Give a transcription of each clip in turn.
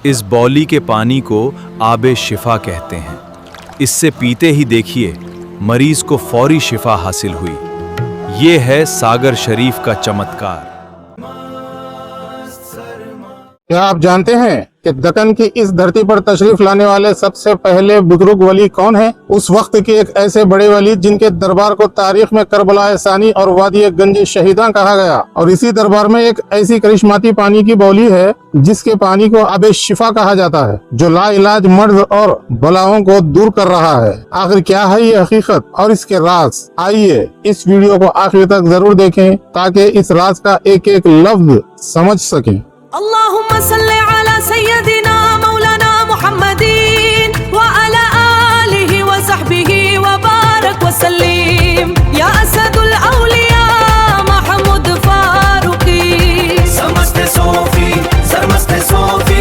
اس بولی کے پانی کو آب شفا کہتے ہیں۔ اس سے پیتے ہی دیکھیے مریض کو فوری شفا حاصل ہوئی۔ یہ ہے ساگر شریف کا چمتکار۔ کیا آپ جانتے ہیں کہ دکن کی اس دھرتی پر تشریف لانے والے سب سے پہلے بزرگ ولی کون ہیں؟ اس وقت کے ایک ایسے بڑے ولی جن کے دربار کو تاریخ میں کربلا ثانی اور وادی گنج شہیداں کہا گیا، اور اسی دربار میں ایک ایسی کرشماتی پانی کی بولی ہے جس کے پانی کو آب شفا کہا جاتا ہے، جو لا علاج مرض اور بلاؤں کو دور کر رہا ہے۔ آخر کیا ہے یہ حقیقت اور اس کے راز؟ آئیے اس ویڈیو کو آخر تک ضرور دیکھیں تاکہ اس راز کا ایک ایک لفظ سمجھ سکیں۔ اللهم صل على سيدنا مولانا محمد وعلى آله وصحبه وبارك وسلم يا أسد الأولياء محمود فاروقی سمجھتے صوفی سرمستے صوفی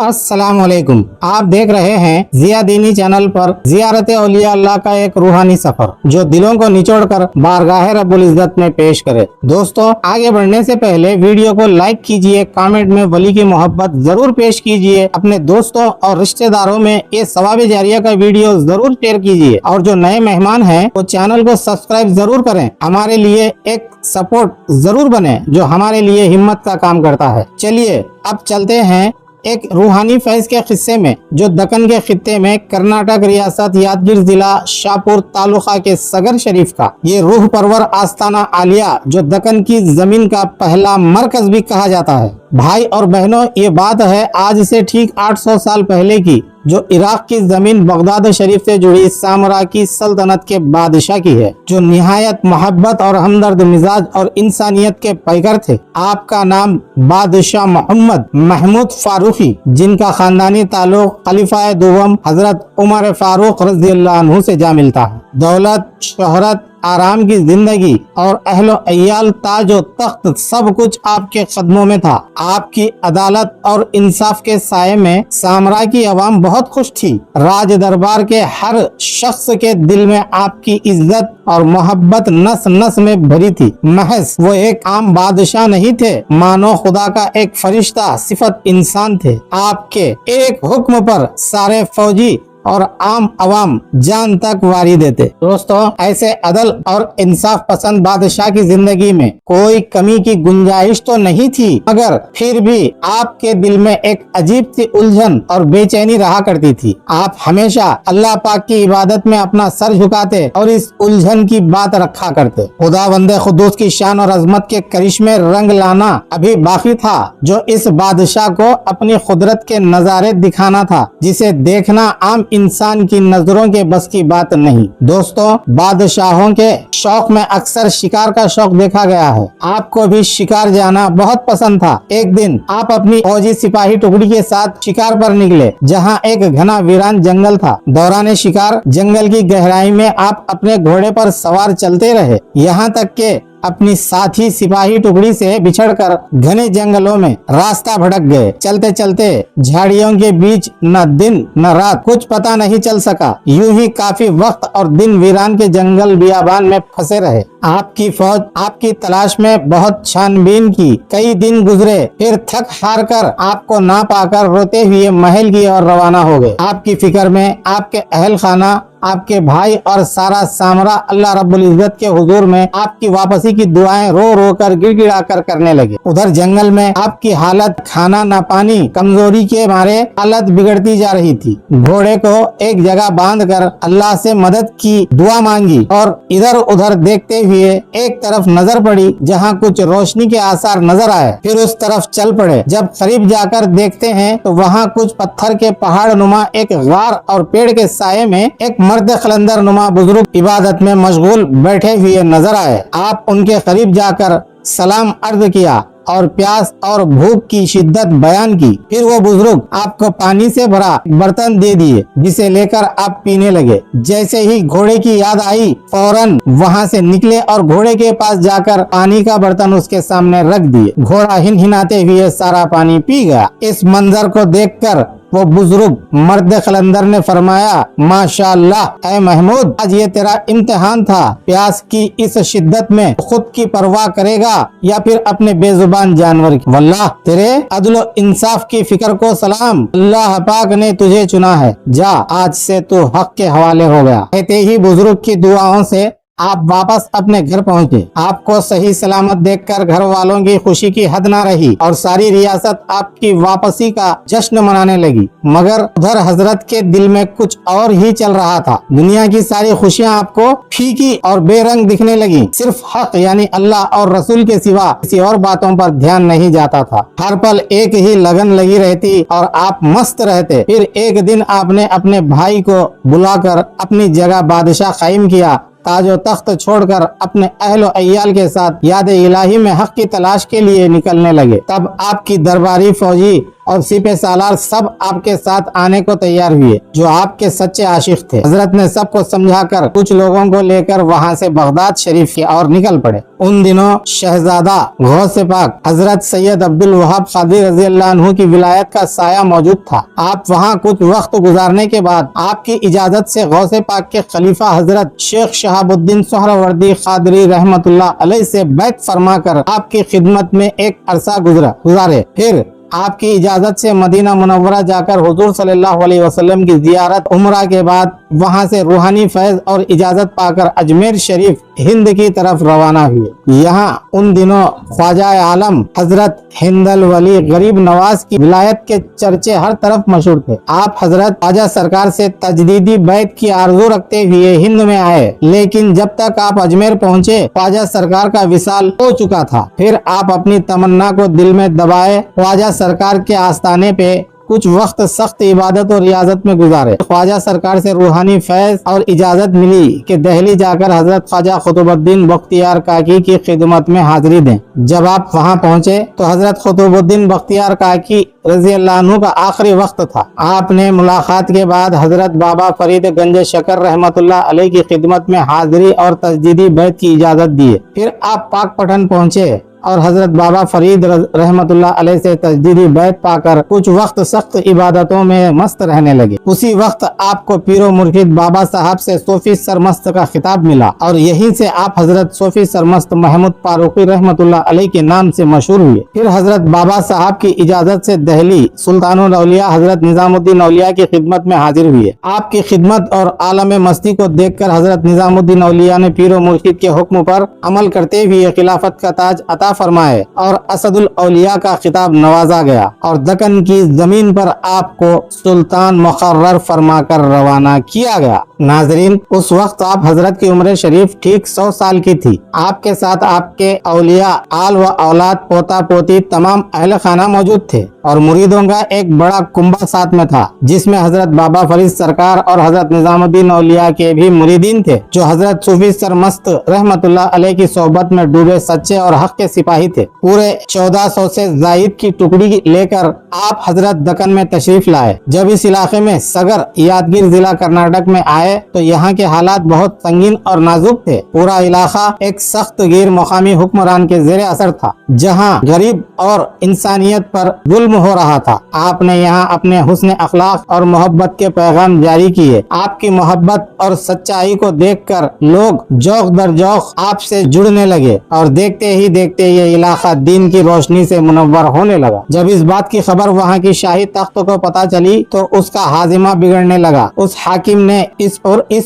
السلام علیکم، آپ دیکھ رہے ہیں ضیاء دینی چینل پر زیارت اولیاء اللہ کا ایک روحانی سفر جو دلوں کو نچوڑ کر بارگاہ رب العزت میں پیش کرے۔ دوستو، آگے بڑھنے سے پہلے ویڈیو کو لائک کیجئے، کامنٹ میں ولی کی محبت ضرور پیش کیجئے، اپنے دوستوں اور رشتہ داروں میں یہ ثواب جاریہ کا ویڈیو ضرور شیئر کیجئے، اور جو نئے مہمان ہیں وہ چینل کو سبسکرائب ضرور کریں، ہمارے لیے ایک سپورٹ ضرور بنے جو ہمارے لیے ہمت کا کام کرتا ہے۔ چلیے اب چلتے ہیں ایک روحانی فیض کے قصے میں جو دکن کے خطے میں کرناٹک ریاست یادگیر ضلع شاپور تعلقہ کے ساگر شریف کا یہ روح پرور آستانہ عالیہ جو دکن کی زمین کا پہلا مرکز بھی کہا جاتا ہے۔ بھائی اور بہنوں، یہ بات ہے آج سے ٹھیک 800 سال پہلے کی، جو عراق کی زمین بغداد شریف سے جڑی سامرا کی سلطنت کے بادشاہ کی ہے، جو نہایت محبت اور ہمدرد مزاج اور انسانیت کے پیکر تھے۔ آپ کا نام بادشاہ محمد محمود فاروقی، جن کا خاندانی تعلق خلیفہ دوم حضرت عمر فاروق رضی اللہ عنہ سے جا ملتا ہے۔ دولت، شہرت، آرام کی زندگی اور اہل و عیال، تاج و تخت، سب کچھ آپ کے قدموں میں تھا۔ آپ کی عدالت اور انصاف کے سائے میں سامرا کی عوام بہت خوش تھی۔ راج دربار کے ہر شخص کے دل میں آپ کی عزت اور محبت نس نس میں بھری تھی۔ محض وہ ایک عام بادشاہ نہیں تھے، مانو خدا کا ایک فرشتہ صفت انسان تھے۔ آپ کے ایک حکم پر سارے فوجی اور عام عوام جان تک واری دیتے۔ دوستو، ایسے عدل اور انصاف پسند بادشاہ کی زندگی میں کوئی کمی کی گنجائش تو نہیں تھی، مگر پھر بھی آپ کے دل میں ایک عجیب سی الجھن اور بے چینی رہا کرتی تھی۔ آپ ہمیشہ اللہ پاک کی عبادت میں اپنا سر جھکاتے اور اس الجھن کی بات رکھا کرتے۔ خداوند قدوس کی شان اور عظمت کے کرشمے رنگ لانا ابھی باقی تھا، جو اس بادشاہ کو اپنی قدرت کے نظارے دکھانا تھا، جسے دیکھنا عام انسان کی نظروں کے بس کی بات نہیں۔ دوستو، بادشاہوں کے شوق میں اکثر شکار کا شوق دیکھا گیا ہے۔ آپ کو بھی شکار جانا بہت پسند تھا۔ ایک دن آپ اپنی فوجی سپاہی ٹکڑی کے ساتھ شکار پر نکلے، جہاں ایک گھنا ویران جنگل تھا۔ دوران شکار جنگل کی گہرائی میں آپ اپنے گھوڑے پر سوار چلتے رہے، یہاں تک کہ اپنی ساتھی سپاہی ٹکڑی سے بچھڑ کر گھنے جنگلوں میں راستہ بھٹک گئے۔ چلتے چلتے جھاڑیوں کے بیچ نہ دن نہ رات کچھ پتہ نہیں چل سکا، یوں ہی کافی وقت اور دن ویران کے جنگل بیابان میں پھنسے رہے۔ آپ کی فوج آپ کی تلاش میں بہت چھان بین کی، کئی دن گزرے، پھر تھک ہار کر آپ کو نہ پا کر روتے ہوئے محل کی اور روانہ ہو گئے۔ آپ کی فکر میں آپ کے اہل خانہ، آپ کے بھائی اور سارا سامرا اللہ رب العزت کے حضور میں آپ کی واپسی کی دعائیں رو رو کر گڑ گڑا کر کرنے لگے۔ ادھر جنگل میں آپ کی حالت کھانا نہ پانی، کمزوری کے مارے حالت بگڑتی جا رہی تھی۔ گھوڑے کو ایک جگہ باندھ کر اللہ سے مدد کی دعا مانگی اور ادھر ادھر دیکھتے ہوئے ایک طرف نظر پڑی جہاں کچھ روشنی کے آثار نظر آئے، پھر اس طرف چل پڑے۔ جب قریب جا کر دیکھتے ہیں تو وہاں کچھ پتھر کے پہاڑ نما ایک غار اور پیڑ کے سائے میں ایک مرد قلندر نما بزرگ عبادت میں مشغول بیٹھے ہوئے نظر آئے۔ آپ ان کے قریب جا کر سلام عرض کیا اور پیاس اور بھوک کی شدت بیان کی۔ پھر وہ بزرگ آپ کو پانی سے بھرا برتن دے دیے، جسے لے کر آپ پینے لگے۔ جیسے ہی گھوڑے کی یاد آئی، فوراً وہاں سے نکلے اور گھوڑے کے پاس جا کر پانی کا برتن اس کے سامنے رکھ دیے۔ گھوڑا ہنہناتے ہوئے سارا پانی پی گیا۔ اس منظر کو دیکھ کر वो बुजुर्ग मर्द कलंदर ने फरमाया, माशाअल्लाह ऐ महमूद, आज ये तेरा इम्तिहान था। प्यास की इस शिद्दत में खुद की परवाह करेगा या फिर अपने बेजुबान जानवर की। वल्लाह तेरे अदल इंसाफ की फिक्र को सलाम, अल्लाह पाक ने तुझे चुना है, जा आज से तू हक के हवाले हो गया। कहते ही बुजुर्ग की दुआओं से आप वापस अपने घर पहुंचे। आपको सही सलामत देखकर घर वालों की खुशी की हद ना रही और सारी रियासत आपकी वापसी का जश्न मनाने लगी। मगर उधर हजरत के दिल में कुछ और ही चल रहा था। दुनिया की सारी खुशियां आपको फीकी और बेरंग दिखने लगी। सिर्फ हक यानी अल्लाह और रसूल के सिवा किसी और बातों पर ध्यान नहीं जाता था। हर पल एक ही लगन लगी रहती और आप मस्त रहते। फिर एक दिन आपने अपने भाई को बुलाकर अपनी जगह बादशाह कायम किया। ताजो तख्त छोड़कर अपने अहलो अय्याल के साथ याद इलाही में हक की तलाश के लिए निकलने लगे। तब आपकी दरबारी फौजी और सिपह सालार सब आपके साथ आने को तैयार हुए, जो आपके सच्चे आशिक थे। हजरत ने सबको समझाकर कुछ लोगों को लेकर वहां से बगदाद शरीफ की ओर निकल पड़े। उन दिनों शहजादा गौसे पाक हजरत सैयद अब्दुल वहाब कादरी रज़ी अल्लाह अन्हु की विलायत का साया मौजूद था। आप वहां कुछ वक्त गुजारने के बाद आपकी इजाजत से गौसे पाक के खलीफा हजरत शेख शहाबुद्दीन सोहरावर्दी कादरी रहमतुल्लाह अलैह से बैत फरमाकर आपकी खिदमत में एक अरसा गुजारे। फिर आपकी इजाजत से मदीना मुनव्वरा जाकर हुजूर सल्लल्लाहु अलैहि वसल्लम की जियारत उम्रा के बाद वहां से रूहानी फैज और इजाजत पाकर अजमेर शरीफ हिंद की तरफ रवाना हुए। यहाँ उन दिनों ख्वाजा आलम हजरत हिंदल वली गरीब नवाज की विलायत के चर्चे हर तरफ मशहूर थे। आप हजरत ख्वाजा सरकार से तजदीदी बैत की आरज़ू रखते हुए हिंद में आए, लेकिन जब तक आप अजमेर पहुँचे ख्वाजा सरकार का विसाल हो चुका था। फिर आप अपनी तमन्ना को दिल में दबाए ख्वाजा सरकार के आस्थाने पे कुछ वक्त सख्त इबादत और रियाजत में गुजारे। ख्वाजा सरकार से रूहानी फैज और इजाजत मिली कि दिल्ली जाकर हजरत ख्वाजा कुतुबुद्दीन बख्तियार काकी की खिदमत में हाजिरी दें। जब आप वहां पहुंचे तो हजरत कुतुबुद्दीन बख्तियार काकी रज़ी अल्लाह अन्हु का आखिरी वक्त था। आपने मुलाकात के बाद हजरत बाबा फरीद गंज शकर रहमतुल्लाह अलैह की खिदमत में हाजिरी और तजदीदी बैत की इजाजत दिए। फिर आप पाक पठन पहुंचे और हजरत बाबा फरीद रहमतुल्लाह अलैह से तजदीदी बैत पाकर कुछ वक्त सख्त इबादतों में मस्त रहने लगे। उसी वक्त आपको पीरो मुर्शिद बाबा साहब से सूफी सरमस्त का खिताब मिला और यहीं से आप हजरत सूफी सरमस्त महमूद फारूकी रहमतुल्लाह अलैह के नाम से मशहूर हुए। फिर हजरत बाबा साहब की इजाजत से दिल्ली सुल्तानुल औलिया हजरत निजामुद्दीन औलिया की खिदमत में हाजिर हुए। आपकी खिदमत और आलम मस्ती को देखकर हजरत निजामुद्दीन औलिया ने पीरो मुर्शिद के हुक्म पर अमल करते हुए खिलाफत का ताज अता फरमाए और असदुल औलिया का खिताब नवाजा गया और दक्कन की जमीन पर आपको सुल्तान मुकर्रर फरमाकर रवाना किया गया। नाजरीन, उस वक्त आप हजरत की उम्र शरीफ ठीक 100 साल की थी। आपके साथ आपके औलिया आल व औलाद पोता पोती तमाम अहल खाना मौजूद थे और मुरीदों का एक बड़ा कुंभा साथ में था, जिसमें हजरत बाबा फरीद सरकार और हजरत निजामुद्दीन औलिया के भी मुरीदीन थे, जो हजरत सूफी सरमस्त रहमतुल्लाह अलैह की सोहबत में डूबे सच्चे और हक के सिपाही थे। पूरे 1400 से जायद की टुकड़ी लेकर आप हजरत दक्कन में तशरीफ लाए। जब इस इलाके में सगर यादगीर जिला कर्नाटक में आए तो यहाँ के हालात बहुत संगीन और नाजुक थे। पूरा इलाका एक सख्त गैर मुकामी हुक्मरान के जेर असर था, जहाँ गरीब और इंसानियत पर जुल्म हो रहा था। आपने यहाँ अपने हुस्न अखलाक और मोहब्बत के पैगाम जारी किए। आपकी मोहब्बत और सच्चाई को देखकर लोग जौक दर जौक आपसे जुड़ने लगे और देखते ही देखते ये इलाका दीन की रोशनी से मुनव्वर होने लगा। जब इस बात की खबर वहाँ की शाही तख्त को पता चली तो उसका हाजिमा बिगड़ने लगा। उस हाकिम ने इस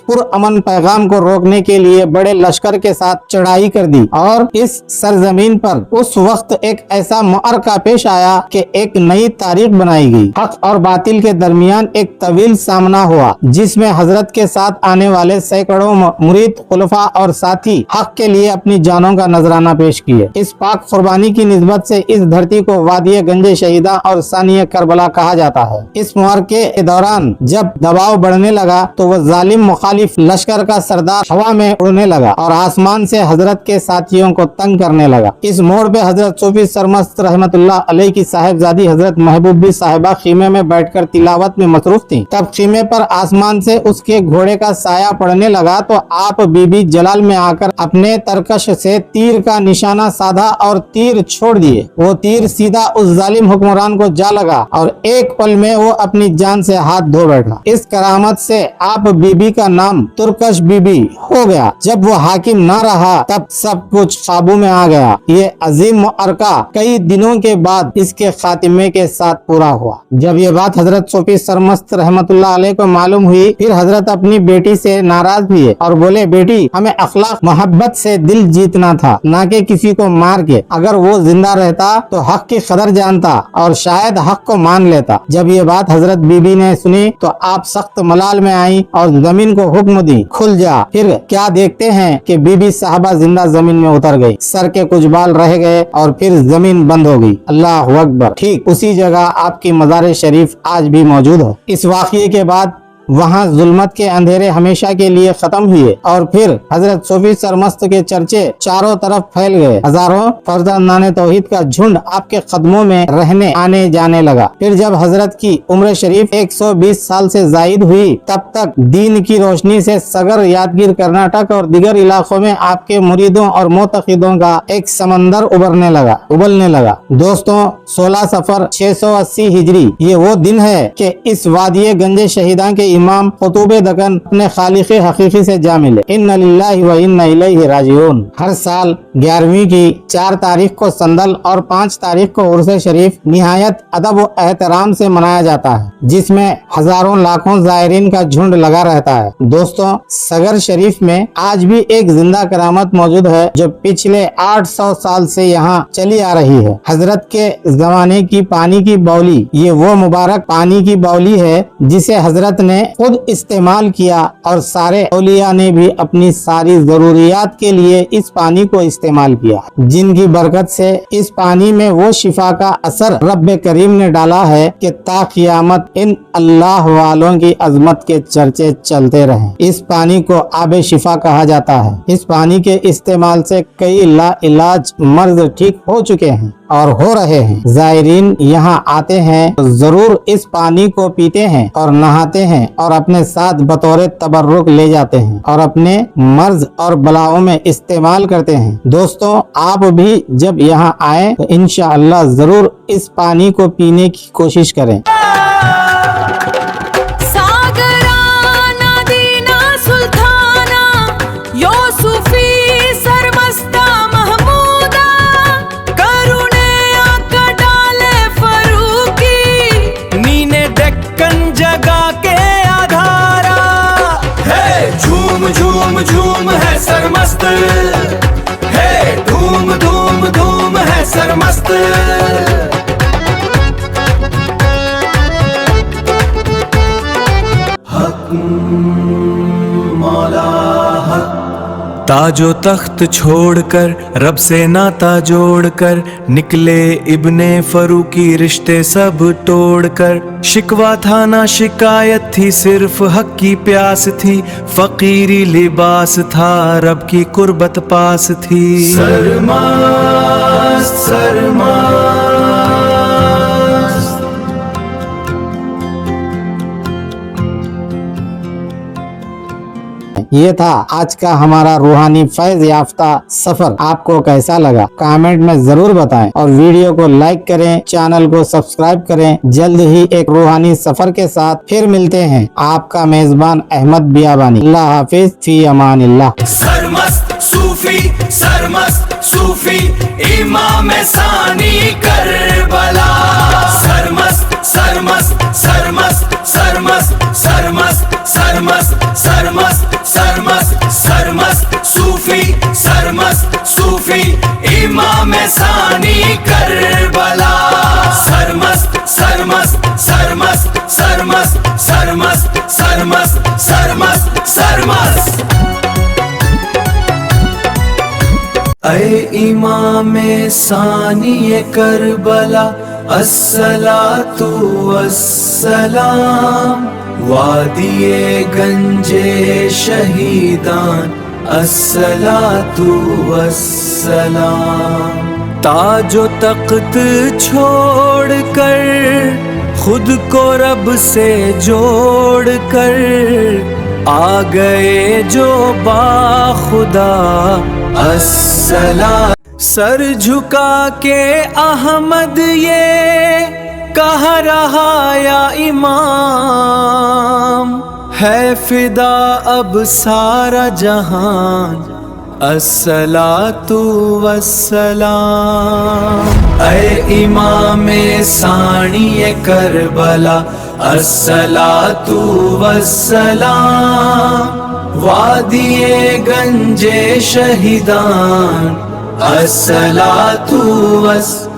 पुरअमन पैगाम को रोकने के लिए बड़े लश्कर के साथ चढ़ाई कर दी और इस सरजमीन पर उस वक्त एक ऐसा मुअरका पेश आया कि एक नई तारीख बनाई गई। हक और बातिल के दरमियान एक तवील सामना हुआ, जिसमें हजरत के साथ आने वाले सैकड़ों मुरीद खुलफा और साथी हक के लिए अपनी जानों का नजराना पेश किए। इस पाक कुर्बानी की निस्बत से इस धरती को वादिय गंजे शहीदा और सानिय करबला कहा जाता है। इस मुआरके के दौरान जब दबाव बढ़ने लगा तो वह जालिम मुखालिफ लश्कर का सरदार हवा में उड़ने लगा और आसमान से हजरत के साथियों को तंग करने लगा। इस मोड़ पे हजरत सूफी सरमस्त रहमतुल्लाह अलैह की साहिबजादी हजरत महबूबी साहिबा खीमे में बैठकर तिलावत में मसरूफ थी। तब खीमे पर आसमान से उसके घोड़े का साया पड़ने लगा तो आप बीबी जलाल में आकर अपने तरकश से तीर का निशाना साध बांधा और तीर छोड़ दिए। वो तीर सीधा उस जालिम हुक्मरान को जा लगा और एक पल में वो अपनी जान से हाथ धो बैठा। इस करामत से आप बीबी का नाम तुर्कश बीबी हो गया। जब वो हाकिम ना रहा तब सब कुछ काबू में आ गया। ये अजीम मुअरका कई दिनों के बाद इसके खातिमे के साथ पूरा हुआ। जब ये बात हजरत सूफी सरमस्त रहमतुल्लाह अलैह को मालूम हुई, फिर हजरत अपनी बेटी से नाराज हुए और बोले, बेटी हमें अखलाक मोहब्बत से दिल जीतना था, ना कि किसी को मार के। अगर वो जिंदा रहता तो हक की कदर जानता और शायद हक को मान लेता। जब ये बात हजरत बीबी ने सुनी तो आप सख्त मलाल में आई और जमीन को हुक्म दी, खुल जा। फिर क्या देखते हैं कि बीबी साहबा जिंदा जमीन में उतर गई, सर के कुछ बाल रह गए और फिर जमीन बंद हो गई। अल्लाह अकबर। ठीक उसी जगह आपकी मज़ार शरीफ आज भी मौजूद है। इस वाक़ये के बाद वहाँ जुल्मत के अंधेरे हमेशा के लिए खत्म हुए और फिर हजरत सूफी सरमस्त के चर्चे चारों तरफ फैल गए। हजारों फर्जंदाने तौहीद का झुंड आपके कदमों में रहने आने जाने लगा। फिर जब हजरत की उम्र शरीफ 120 साल से जायद हुई, तब तक दीन की रोशनी से सगर, यादगीर, कर्नाटक और दीगर इलाकों में आपके मुरीदों और मोतक़िदों का एक समंदर उबलने लगा। दोस्तों, 16 सफर 680 हिजरी ये वो दिन है कि इस वादिये गंजे शहीदां के इमाम कुतुब दकन अपने खालिक हकीकी से जा मिले। इन्ना लिल्लाहि व इन्ना इलैहि राजिऊन। हर साल 11वीं की 4 तारीख को संदल और 5 तारीख को उर्स शरीफ निहायत अदब व एहतराम से मनाया जाता है, जिसमें हजारों लाखों जायरीन का झुंड लगा रहता है। दोस्तों, सगर शरीफ में आज भी एक जिंदा करामत मौजूद है जो पिछले 800 साल से यहाँ चली आ रही है। हजरत के जमाने की पानी की बाउली, ये वो मुबारक पानी की बाउली है जिसे हजरत ने खुद इस्तेमाल किया और सारे औलिया ने भी अपनी सारी जरूरियात के लिए इस पानी को इस्तेमाल किया, जिनकी बरकत से इस पानी में वो शिफा का असर रब्बे करीम ने डाला है कि ता क़यामत इन अल्लाह वालों की अजमत के चर्चे चलते रहें। इस पानी को आबे शिफा कहा जाता है। इस पानी के इस्तेमाल से कई लाइलाज मर्ज ठीक हो चुके हैं और हो रहे हैं। जायरीन यहाँ आते हैं तो जरूर इस पानी को पीते हैं और नहाते हैं और अपने साथ बतौर तबर्रुक ले जाते हैं और अपने मर्ज और बलाओं में इस्तेमाल करते हैं। दोस्तों, आप भी जब यहाँ आए तो इंशाअल्लाह जरूर इस पानी को पीने की कोशिश करें। झूम झूम है सरमस्त है, धूम धूम धूम है सरमस्त। हक मौला हक। ताजो तख्त छोड़कर रब से नाता जोड़कर निकले इब्ने फरूकी, रिश्ते सब तोड़कर। शिकवा था ना शिकायत थी, सिर्फ हक की प्यास थी। फकीरी लिबास था, रब की कुर्बत पास थी। सरमस्त सरमस्त। ये था आज का हमारा रूहानी फैज याफ्ता सफर। आपको कैसा लगा कमेंट में जरूर बताएं और वीडियो को लाइक करें, चैनल को सब्सक्राइब करें। जल्द ही एक रूहानी सफर के साथ फिर मिलते हैं। आपका मेजबान अहमद बियाबानी। अल्लाह हाफिज, फी अमानिल्लाह। सरमस्त सूफी, सरमस्त सूफी, इमाम सानी करबला। सरमस्त सरमस्त सरमस्त सरमस्त सरमस्त सरमस्त सरमस्त सरमस्त सरमस्त सूफी, सरमस्त सूफी, इमाम सानी करबला। सरमस्त सरमस्त सरमस्त सरमस्त सरमस्त सरमस्त सरमस्त सरमस्त। ऐ इमाम सानी करबला, अस्सलातु वस्सलाम। वादिये गंजे शहीदान, अस्सलातु वस्सलाम। ताजो तख्त छोड़ कर खुद को रब से जोड़ कर आ गए जो बाखुदा, अस्सलाम। سر جھکا کے احمد یہ کہہ رہا یا امام، ہے فدا اب سارا جہان، الصلاۃ والسلام۔ اے امام ثانی کربلا، الصلاۃ والسلام۔ وادی گنج شہیدان، الصلاۃ والسلام۔